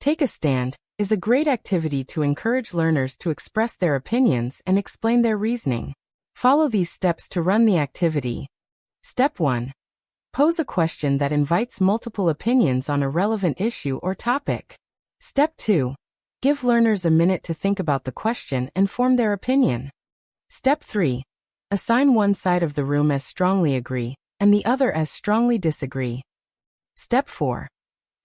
Take a stand is a great activity to encourage learners to express their opinions and explain their reasoning. Follow these steps to run the activity. Step 1. Pose a question that invites multiple opinions on a relevant issue or topic. Step 2. Give learners a minute to think about the question and form their opinion. Step 3. Assign one side of the room as strongly agree and the other as strongly disagree. Step 4.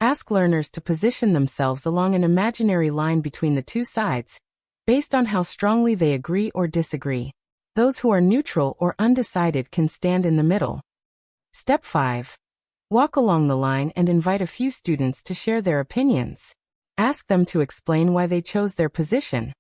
Ask learners to position themselves along an imaginary line between the two sides, based on how strongly they agree or disagree. Those who are neutral or undecided can stand in the middle. Step 5. Walk along the line and invite a few students to share their opinions. Ask them to explain why they chose their position.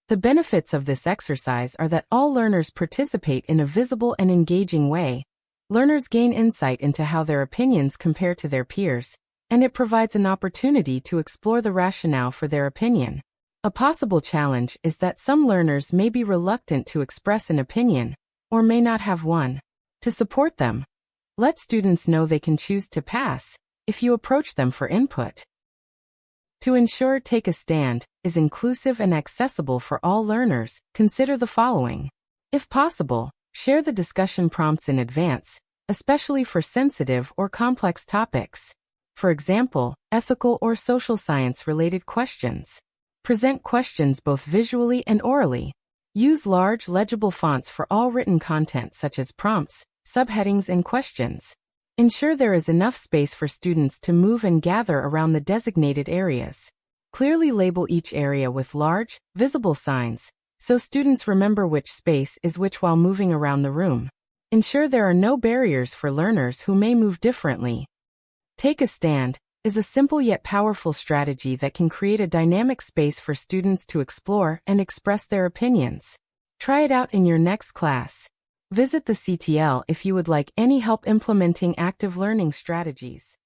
The benefits of this exercise are that all learners participate in a visible and engaging way. Learners gain insight into how their opinions compare to their peers, and it provides an opportunity to explore the rationale for their opinion. A possible challenge is that some learners may be reluctant to express an opinion, or may not have one. To support them, let students know they can choose to pass if you approach them for input. To ensure Take a Stand is inclusive and accessible for all learners, consider the following. If possible, share the discussion prompts in advance, especially for sensitive or complex topics. For example, ethical or social science-related questions. Present questions both visually and orally. Use large, legible fonts for all written content such as prompts, subheadings, and questions. Ensure there is enough space for students to move and gather around the designated areas. Clearly label each area with large, visible signs, so students remember which space is which while moving around the room. Ensure there are no barriers for learners who may move differently. Take a Stand is a simple yet powerful strategy that can create a dynamic space for students to explore and express their opinions. Try it out in your next class. Visit the CTL if you would like any help implementing active learning strategies.